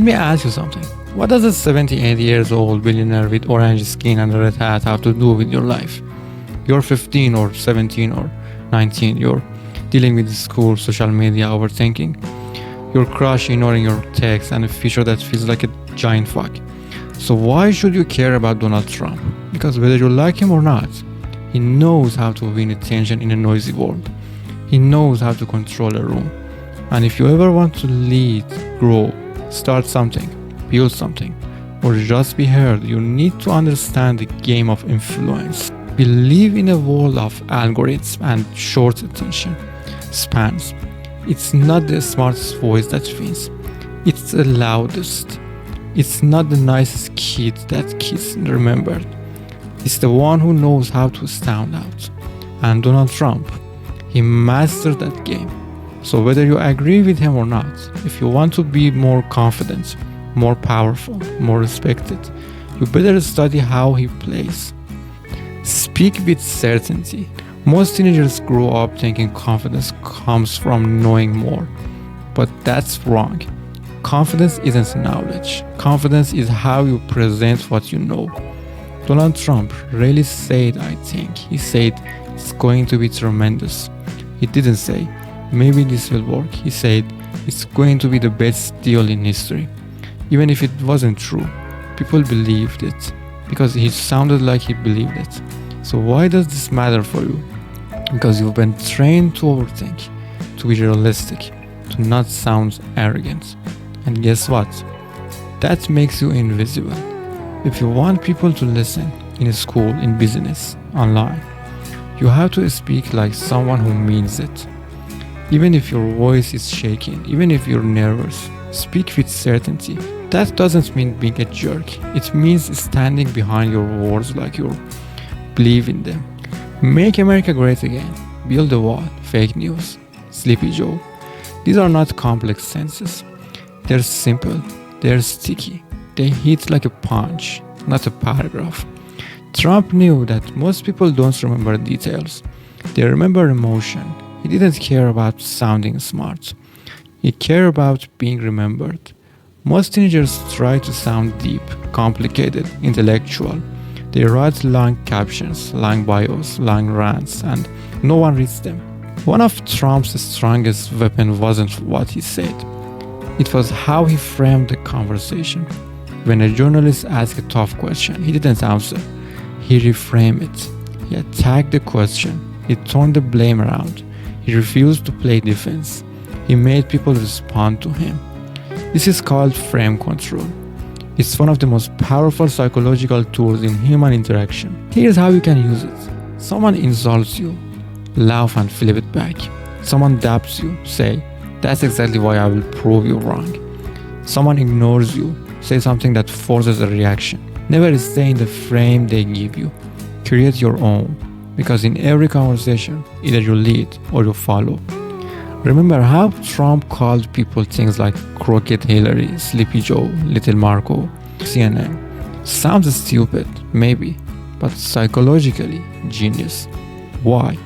me ask you something. What does a 78 years old billionaire with orange skin and a red hat have to do with your life? You're 15 or 17 or 19. You're dealing with school, social media, overthinking. Your crush ignoring your text and a future that feels like a giant fuck. So why should you care about Donald Trump? Because whether you like him or not, he knows how to win attention in a noisy world. He knows how to control a room. And if you ever want to lead, grow, start something, build something, or just be heard, you need to understand the game of influence. We live in a world of algorithms and short attention spans. It's not the smartest voice that wins. It's the loudest. It's not the nicest kid that kids remembered. It's the one who knows how to stand out. And Donald Trump, he mastered that game. So whether you agree with him or not, if you want to be more confident, more powerful, more respected, you better study how he plays. Speak with certainty. Most teenagers grow up thinking confidence comes from knowing more. But that's wrong. Confidence isn't knowledge. Confidence is how you present what you know. Donald Trump really said, I think, he said, it's going to be tremendous. He didn't say, maybe this will work. He said, it's going to be the best deal in history. Even if it wasn't true, people believed it because he sounded like he believed it. So why does this matter for you? Because you've been trained to overthink, to be realistic, to not sound arrogant. And guess what? That makes you invisible. If you want people to listen in school, in business, online, you have to speak like someone who means it. Even if your voice is shaking, even if you're nervous, speak with certainty. That doesn't mean being a jerk. It means standing behind your words like you believe in them. Make America great again. Build a wall. Fake news. Sleepy Joe. These are not complex sentences. They're simple. They're sticky. They hit like a punch, not a paragraph. Trump knew that most people don't remember details. They remember emotion. He didn't care about sounding smart. He cared about being remembered. Most teenagers try to sound deep, complicated, intellectual. They write long captions, long bios, long rants, and no one reads them. One of Trump's strongest weapons wasn't what he said. It was how he framed the conversation. When a journalist asked a tough question, he didn't answer. He reframed it. He attacked the question. He turned the blame around. He refused to play defense. He made people respond to him. This is called frame control. It's one of the most powerful psychological tools in human interaction. Here's how you can use it. Someone insults you, laugh and flip it back. Someone dabs you, say, that's exactly why I will prove you wrong. Someone ignores you, say something that forces a reaction. Never stay in the frame they give you. Create your own, because in every conversation, either you lead or you follow. Remember how Trump called people things like Crooked Hillary, Sleepy Joe, Little Marco, CNN. Sounds stupid, maybe, but psychologically genius. Why?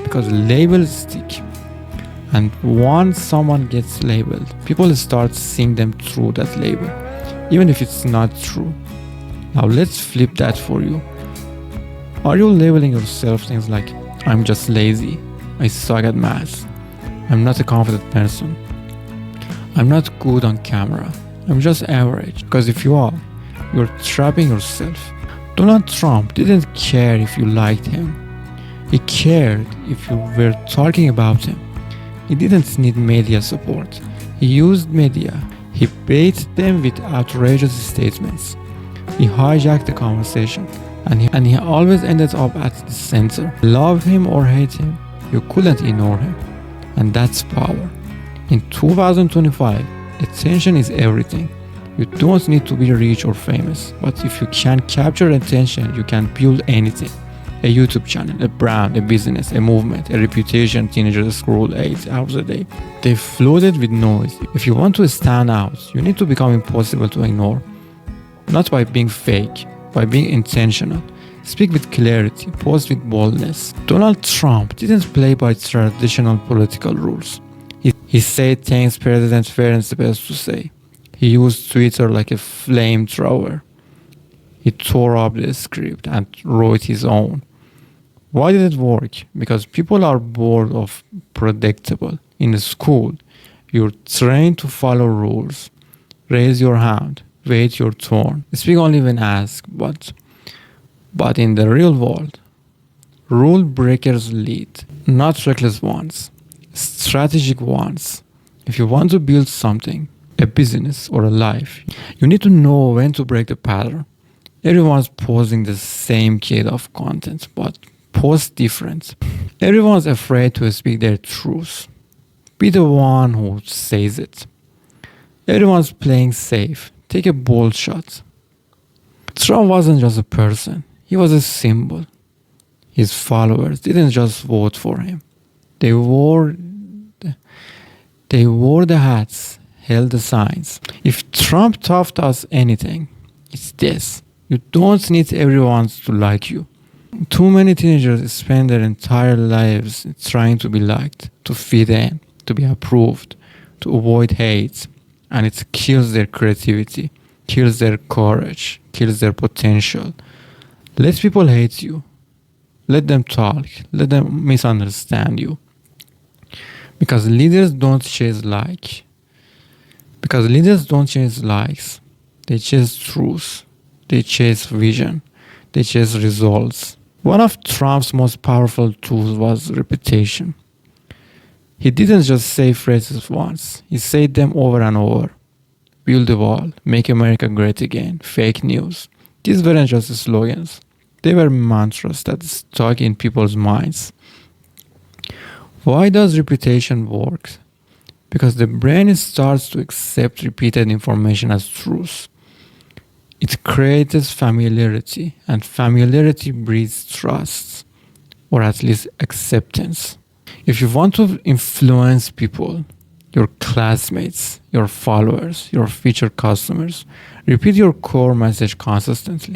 Because labels stick. And once someone gets labeled, people start seeing them through that label, even if it's not true. Now let's flip that for you. Are you labeling yourself things like, I'm just lazy, I suck at math, I'm not a confident person, I'm not good on camera, I'm just average? Because if you are, you're trapping yourself. Donald Trump didn't care if you liked him. He cared if you were talking about him. He didn't need media support. He used media. He baited them with outrageous statements. He hijacked the conversation. And he always ended up at the center. Love him or hate him, you couldn't ignore him. And that's power. In 2025, attention is everything. You don't need to be rich or famous, but if you can capture attention, you can build anything. A YouTube channel, a brand, a business, a movement, a reputation. Teenagers scroll 8 hours a day. They flooded with noise. If you want to stand out, you need to become impossible to ignore. Not by being fake, by being intentional. Speak with clarity, post with boldness. Donald Trump didn't play by traditional political rules. He said things President weren't supposed to say. He used Twitter like a flamethrower. He tore up the script and wrote his own. Why did it work? Because people are bored of predictable. In school, you're trained to follow rules. Raise your hand, wait your turn, speak only when asked. But in the real world, rule breakers lead, not reckless ones, strategic ones. If you want to build something, a business or a life, you need to know when to break the pattern. Everyone's posting the same kid of content, but post different. Everyone's afraid to speak their truth. Be the one who says it. Everyone's playing safe. Take a bold shot. Trump wasn't just a person, he was a symbol. His followers didn't just vote for him. They wore the hats, held the signs. If Trump taught us anything, it's this. You don't need everyone to like you. Too many teenagers spend their entire lives trying to be liked, to fit in, to be approved, to avoid hate. And it kills their creativity, kills their courage, kills their potential. Let people hate you. Let them talk. Let them misunderstand you. Because leaders don't chase likes. They chase truth. They chase vision. They chase results. One of Trump's most powerful tools was reputation. He didn't just say phrases once. He said them over and over. Build the wall. Make America great again. Fake news. These weren't just slogans. They were mantras that stuck in people's minds. Why does reputation work? Because the brain starts to accept repeated information as truth. It creates familiarity, and familiarity breeds trust, or at least acceptance. If you want to influence people, your classmates, your followers, your future customers, repeat your core message consistently.